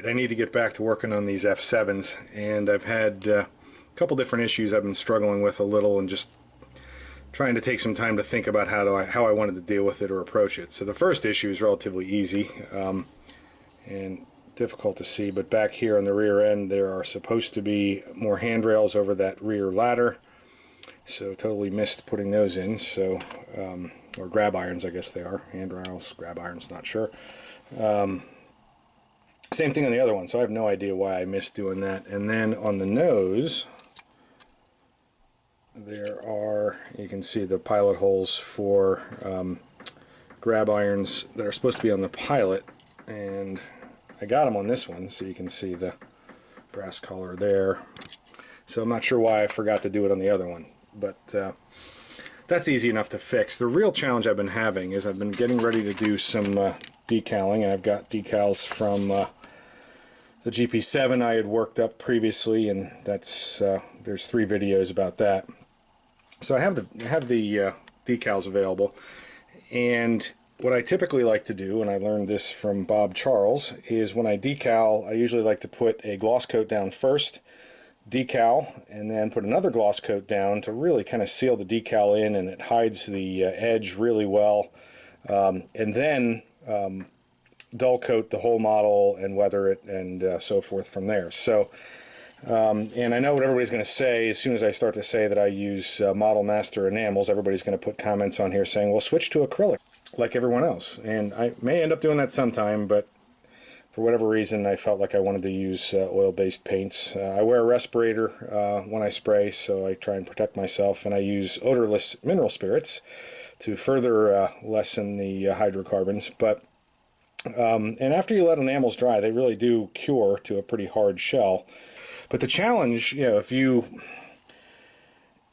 Alright, I need to get back to working on these F7s, and I've had a couple different issues I've been struggling with a little, and just trying to take some time to think about how I wanted to deal with it or approach it. So the first issue is relatively easy and difficult to see, but back here on the rear end there are supposed to be more handrails over that rear ladder, so totally missed putting those in. So or grab irons, I guess they are. Handrails, grab irons, not sure. Same thing on the other one, so I have no idea why I missed doing that. And then on the nose, there are, you can see the pilot holes for grab irons that are supposed to be on the pilot, and I got them on this one, so you can see the brass collar there. So I'm not sure why I forgot to do it on the other one, but that's easy enough to fix. The real challenge I've been having is I've been getting ready to do some decaling, and I've got decals from the GP7 I had worked up previously, and that's there's 3 videos about that. So I have the decals available, and what I typically like to do, and I learned this from Bob Charles, is when I decal, I usually like to put a gloss coat down first, decal, and then put another gloss coat down to really kind of seal the decal in, and it hides the edge really well, and then dull coat the whole model and weather it, and so forth from there. So and I know what everybody's going to say as soon as I start to say that I use Model Master enamels. Everybody's going to put comments on here saying, well, switch to acrylic like everyone else, and I may end up doing that sometime, but for whatever reason I felt like I wanted to use oil-based paints. I wear a respirator when I spray, so I try and protect myself, and I use odorless mineral spirits to further lessen the hydrocarbons. But and after you let enamels dry, they really do cure to a pretty hard shell. But the challenge, you know, if you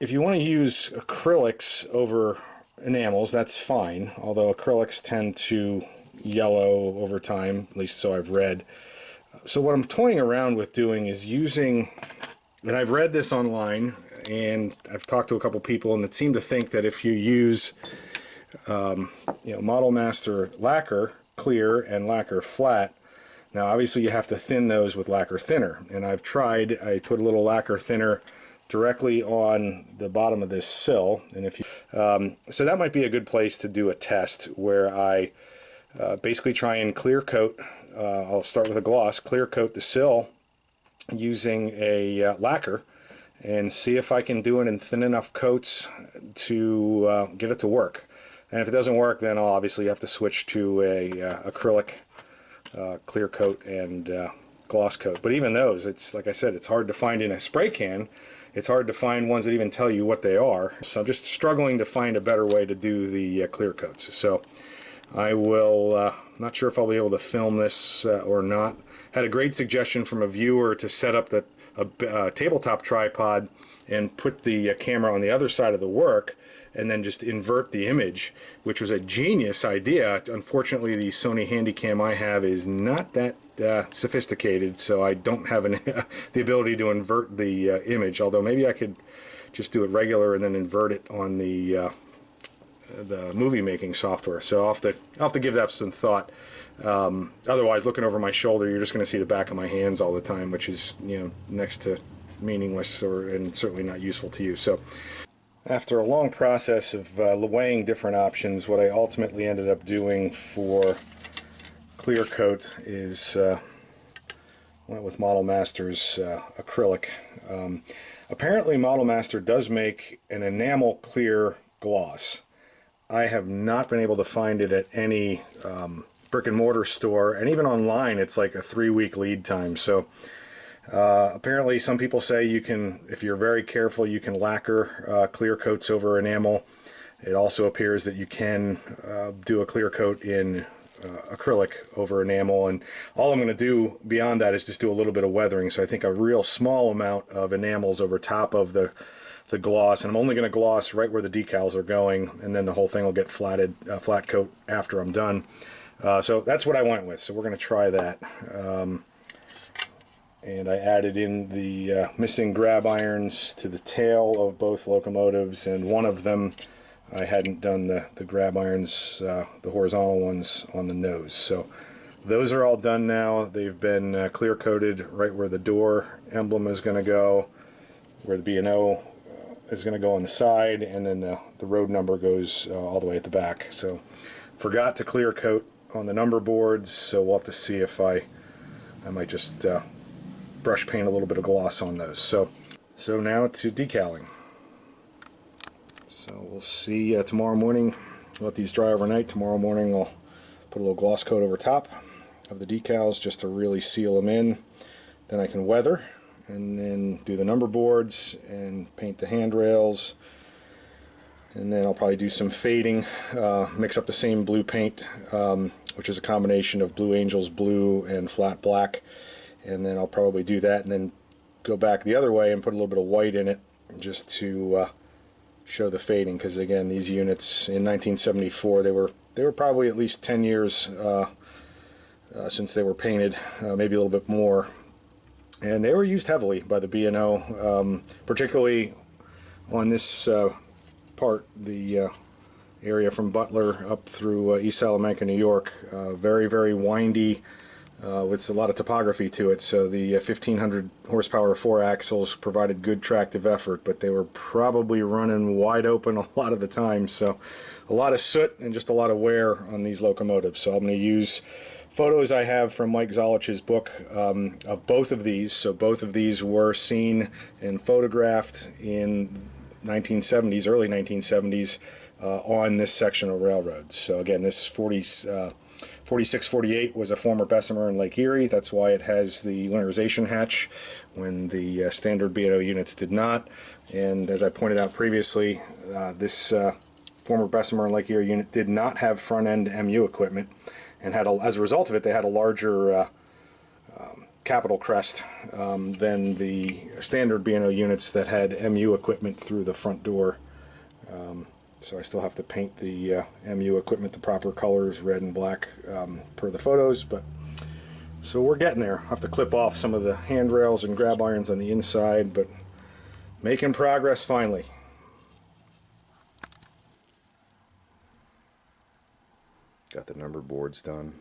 want to use acrylics over enamels, that's fine, although acrylics tend to yellow over time, at least so I've read. So what I'm toying around with doing is using, and I've read this online, and I've talked to a couple people, and that seem to think that if you use Model Master lacquer clear and lacquer flat, now obviously you have to thin those with lacquer thinner, and I've tried. I put a little lacquer thinner directly on the bottom of this sill, and if you so that might be a good place to do a test where I basically try and clear coat. I'll start with a gloss, clear coat the sill using a lacquer, and see if I can do it in thin enough coats to get it to work. And if it doesn't work, then I'll obviously have to switch to a acrylic clear coat and gloss coat. But even those, it's like I said, it's hard to find in a spray can. It's hard to find ones that even tell you what they are. So I'm just struggling to find a better way to do the clear coats. So I will, not sure if I'll be able to film this or not. Had a great suggestion from a viewer to set up a tabletop tripod and put the camera on the other side of the work, and then just invert the image, which was a genius idea. Unfortunately, the Sony Handycam I have is not that sophisticated, so I don't have the ability to invert the image, although maybe I could just do it regular and then invert it on the movie making software. So I'll have to give that some thought. Otherwise, looking over my shoulder, you're just going to see the back of my hands all the time, which is, you know, next to meaningless, and certainly not useful to you. So after a long process of weighing different options, what I ultimately ended up doing for clear coat is went with Model Master's acrylic. Apparently Model Master does make an enamel clear gloss. I have not been able to find it at any brick and mortar store, and even online it's like a 3-week lead time. So apparently some people say you can, if you're very careful, you can lacquer clear coats over enamel. It also appears that you can do a clear coat in acrylic over enamel, and all I'm going to do beyond that is just do a little bit of weathering. So I think a real small amount of enamels over top of the gloss, and I'm only going to gloss right where the decals are going, and then the whole thing will get flatted, flat coat after I'm done. So that's what I went with, so we're going to try that. And I added in the missing grab irons to the tail of both locomotives, and one of them I hadn't done the grab irons, the horizontal ones, on the nose. So Those are all done now. They've been clear coated right where the door emblem is going to go, where the B&O is going to go on the side, and then the road number goes all the way at the back. So forgot to clear coat on the number boards, so we'll have to see if I might just brush paint a little bit of gloss on those. So now to decaling. So we'll see tomorrow morning. Let these dry overnight. Tomorrow morning I'll put a little gloss coat over top of the decals just to really seal them in. Then I can weather and then do the number boards and paint the handrails. And then I'll probably do some fading, mix up the same blue paint, which is a combination of Blue Angels blue and flat black. And then I'll probably do that and then go back the other way and put a little bit of white in it just to show the fading, because again, these units in 1974, they were probably at least 10 years since they were painted, maybe a little bit more, and they were used heavily by the B&O, particularly on this part, the area from Butler up through East Salamanca, New York. Very, very windy, with a lot of topography to it. So the 1500 horsepower 4-axles provided good tractive effort, but they were probably running wide open a lot of the time. So a lot of soot and just a lot of wear on these locomotives. So I'm going to use photos I have from Mike Zolich's book of both of these. So both of these were seen and photographed in 1970s, early 1970s, on this section of railroads. So again, this 4648 was a former Bessemer in Lake Erie. That's why it has the winterization hatch when the standard B&O units did not. And as I pointed out previously, this former Bessemer in Lake Erie unit did not have front-end MU equipment, and had as a result of it, they had a larger capital crest than the standard B&O units that had MU equipment through the front door. So I still have to paint the MU equipment the proper colors, red and black, per the photos. But so we're getting there. I have to clip off some of the handrails and grab irons on the inside, but making progress finally. Got the number boards done.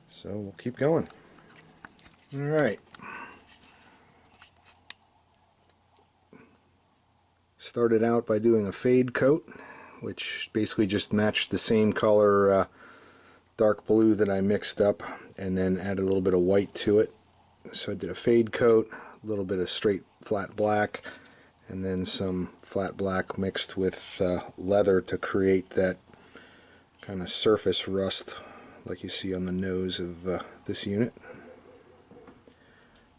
So we'll keep going. All right. Started out by doing a fade coat, which basically just matched the same color dark blue that I mixed up, and then added a little bit of white to it. So I did a fade coat, a little bit of straight flat black, and then some flat black mixed with leather to create that kind of surface rust like you see on the nose of this unit.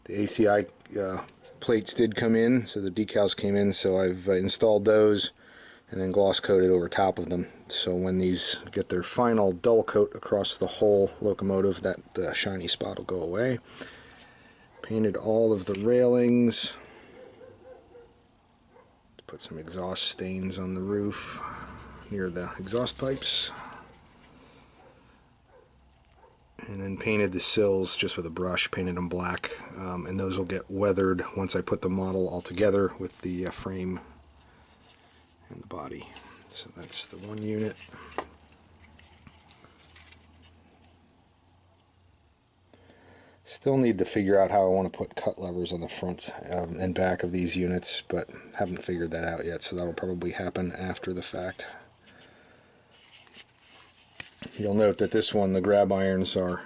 The ACI plates did come in, so the decals came in, so I've installed those and then gloss coated over top of them. So when these get their final dull coat across the whole locomotive, that shiny spot will go away. Painted all of the railings. Put some exhaust stains on the roof near the exhaust pipes. And then painted the sills just with a brush, painted them black, and those will get weathered once I put the model all together with the frame and the body. So that's the one unit. Still need to figure out how I want to put cut levers on the front and back of these units, but haven't figured that out yet, so that'll probably happen after the fact. You'll note that this one, the grab irons are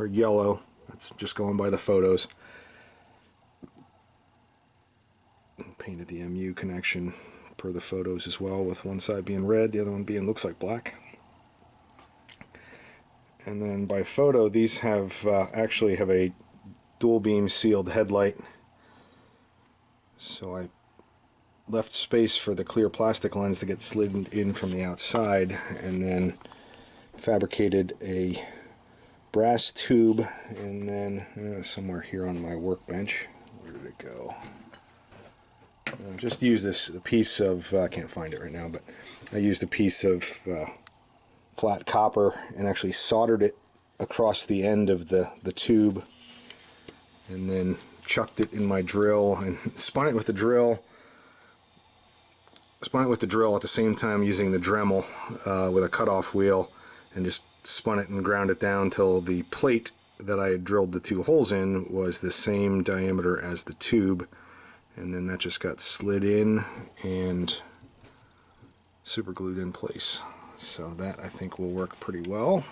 yellow. That's just going by the photos. Painted the MU connection per the photos as well, with one side being red, the other one being looks like black. And then by photo, these have actually have a dual beam sealed headlight. So I left space for the clear plastic lens to get slid in from the outside, and then fabricated a brass tube, and then somewhere here on my workbench, where did it go? Just used a piece of, I can't find it right now, but I used a piece of flat copper and actually soldered it across the end of the tube, and then chucked it in my drill and spun it with the drill. Spun it with the drill at the same time using the Dremel with a cutoff wheel, and just spun it and ground it down till the plate that I had drilled the 2 holes in was the same diameter as the tube, and then that just got slid in and super glued in place. So that I think will work pretty well.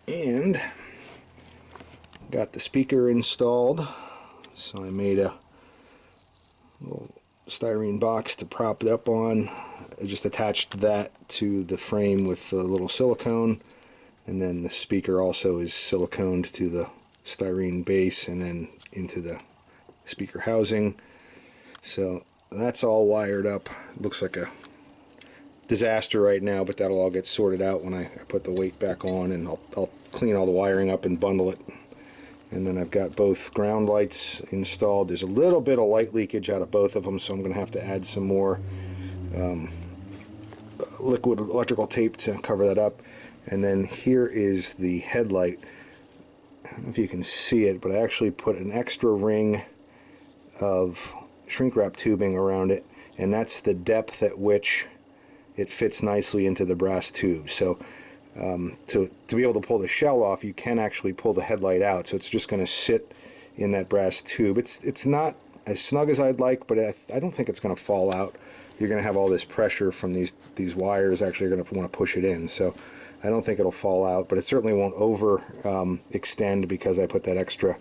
And got the speaker installed, so I made a little styrene box to prop it up on. I just attached that to the frame with a little silicone, and then the speaker also is siliconed to the styrene base and then into the speaker housing. So that's all wired up. It looks like a disaster right now, but that'll all get sorted out when I put the weight back on, and I'll clean all the wiring up and bundle it. And then I've got both ground lights installed. There's a little bit of light leakage out of both of them, so I'm going to have to add some more liquid electrical tape to cover that up. And then here is the headlight. I don't know if you can see it, but I actually put an extra ring of shrink wrap tubing around it, and that's the depth at which it fits nicely into the brass tube. So to be able to pull the shell off, you can actually pull the headlight out, so it's just going to sit in that brass tube. It's not as snug as I'd like, but I don't think it's going to fall out. You're going to have all this pressure from these wires actually going to want to push it in, so I don't think it'll fall out, but it certainly won't over extend because I put that extra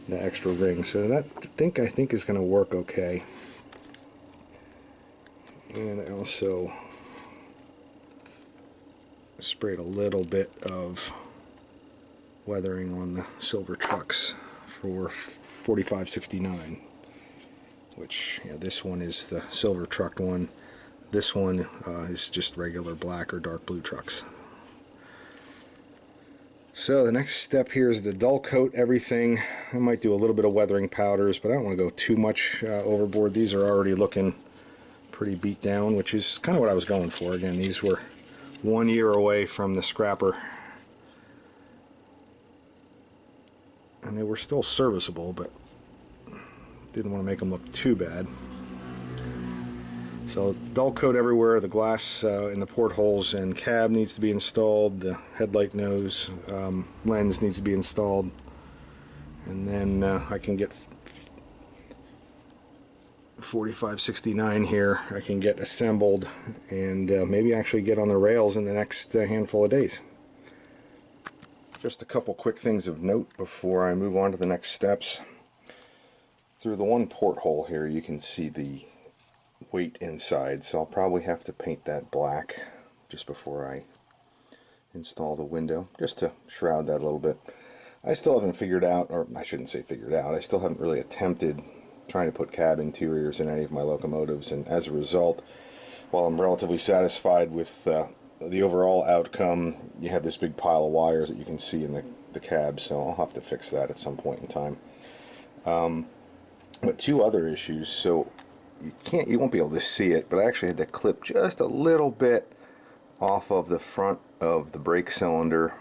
ring. So that I think is going to work okay. And I also sprayed a little bit of weathering on the silver trucks for 4569, which, yeah, this one is the silver trucked one. This one is just regular black or dark blue trucks. So the next step here is to dull coat everything. I might do a little bit of weathering powders, but I don't want to go too much overboard. These are already looking pretty beat down, which is kind of what I was going for. Again, these were 1 year away from the scrapper, and they were still serviceable, but didn't want to make them look too bad. So dull coat everywhere. The glass in the portholes and cab needs to be installed. The headlight nose lens needs to be installed, and then I can get 4569 here. I can get assembled and maybe actually get on the rails in the next handful of days. Just a couple quick things of note before I move on to the next steps. Through the one porthole here you can see the weight inside, so I'll probably have to paint that black just before I install the window, just to shroud that a little bit. I still haven't figured out, or I shouldn't say figured out, I still haven't really attempted trying to put cab interiors in any of my locomotives, and as a result, while I'm relatively satisfied with the overall outcome, you have this big pile of wires that you can see in the cab, so I'll have to fix that at some point in time. But two other issues. So you won't be able to see it, but I actually had to clip just a little bit off of the front of the brake cylinder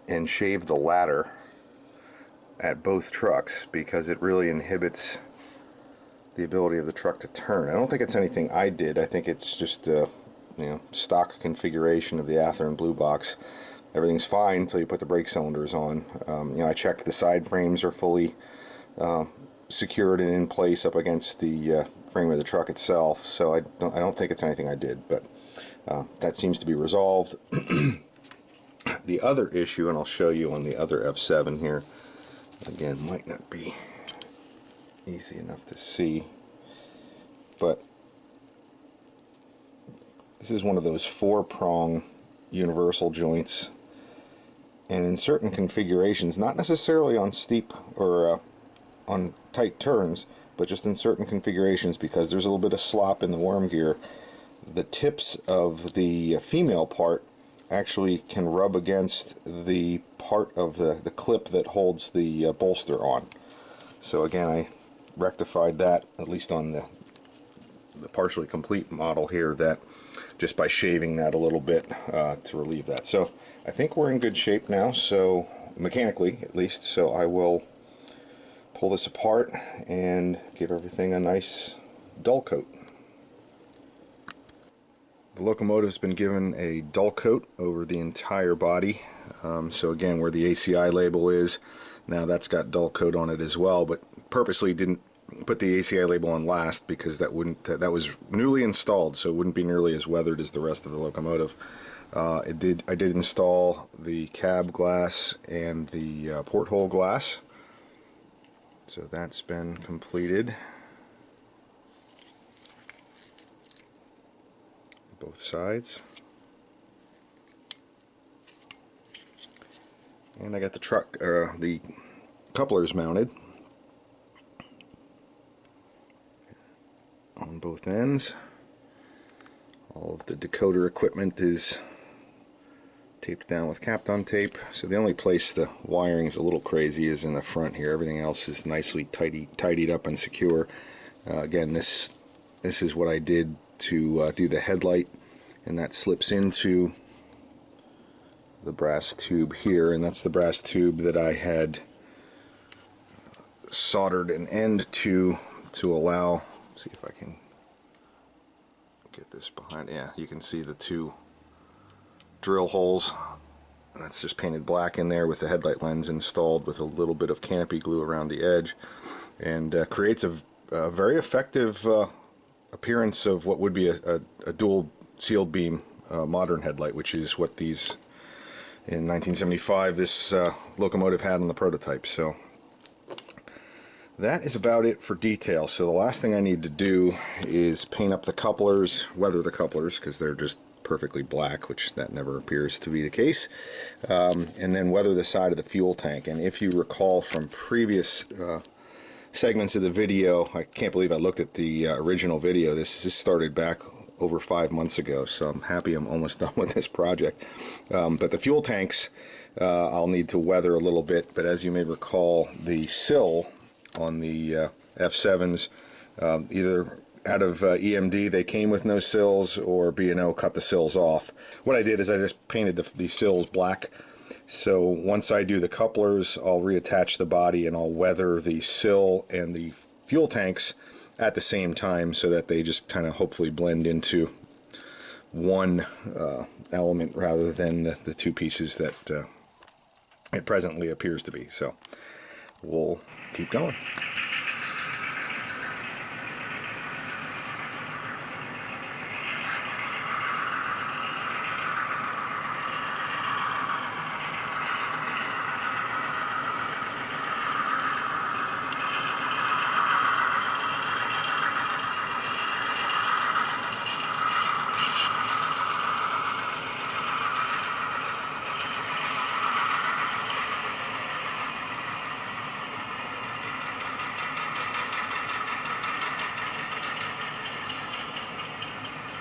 and shave the ladder at both trucks because it really inhibits the ability of the truck to turn. I don't think it's anything I did. I think it's just stock configuration of the Athearn Blue Box. Everything's fine until you put the brake cylinders on. I checked the side frames are fully secured and in place up against the frame of the truck itself, so I don't think it's anything I did, but that seems to be resolved. The other issue, and I'll show you on the other F7 here, again, might not be easy enough to see, but this is one of those 4-prong universal joints, and in certain configurations, not necessarily on steep or on tight turns, but just in certain configurations, because there's a little bit of slop in the worm gear, the tips of the female part actually can rub against the part of the clip that holds the bolster on. So again, I rectified that, at least on the partially complete model here, that just by shaving that a little bit to relieve that. So I think we're in good shape now, so mechanically at least, so I will pull this apart and give everything a nice dull coat. The locomotive's been given a dull coat over the entire body. So again, where the ACI label is, now that's got dull coat on it as well, but purposely didn't put the ACI label on last because that was newly installed, so it wouldn't be nearly as weathered as the rest of the locomotive. I did install the cab glass and the porthole glass, so that's been completed. Both sides. And I got the couplers mounted on both ends. All of the decoder equipment is taped down with Kapton tape. So the only place the wiring is a little crazy is in the front here. Everything else is nicely tidied up and secure. Again, this is what I did to do the headlight, and that slips into the brass tube here, and that's the brass tube that I had soldered an end to allow, see if I can get this behind, yeah, you can see the two drill holes, and that's just painted black in there with the headlight lens installed with a little bit of canopy glue around the edge, and creates a very effective appearance of what would be a dual sealed beam modern headlight, which is what these in 1975 this locomotive had on the prototype. So that is about it for detail. So the last thing I need to do is paint up the couplers, weather the couplers because they're just perfectly black, which that never appears to be the case, and then weather the side of the fuel tank. And if you recall from previous segments of the video, I can't believe I looked at the original video. This started back over 5 months ago, so I'm happy I'm almost done with this project. But the fuel tanks I'll need to weather a little bit, but as you may recall, the sill on the F7s, either out of EMD they came with no sills, or B&O cut the sills off. What I did is I just painted the sills black. So once I do the couplers, I'll reattach the body and I'll weather the sill and the fuel tanks at the same time so that they just kind of hopefully blend into one element rather than the two pieces that it presently appears to be. So we'll keep going.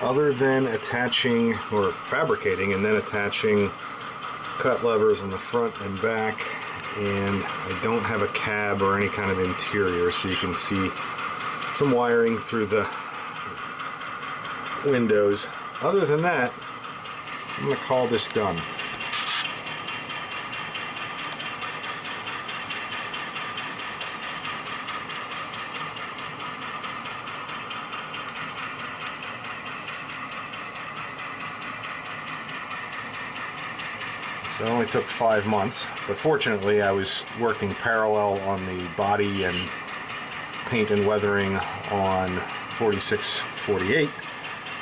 Other than attaching or fabricating and then attaching cut levers in the front and back, and I don't have a cab or any kind of interior, so you can see some wiring through the windows. Other than that, I'm going to call this done. So it only took 5 months, but fortunately I was working parallel on the body and paint and weathering on 4648.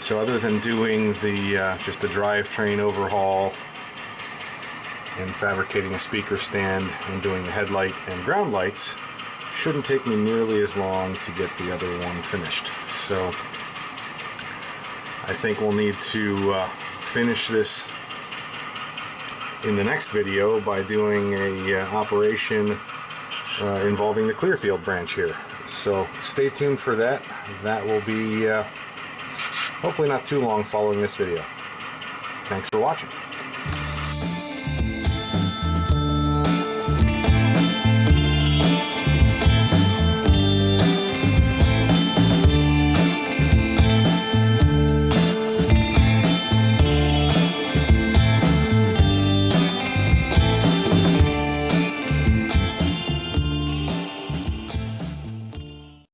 So other than doing the just the drivetrain overhaul and fabricating a speaker stand and doing the headlight and ground lights, shouldn't take me nearly as long to get the other one finished. So I think we'll need to finish this in the next video by doing a operation involving the Clearfield branch here. So stay tuned for that. That will be hopefully not too long following this video. Thanks for watching.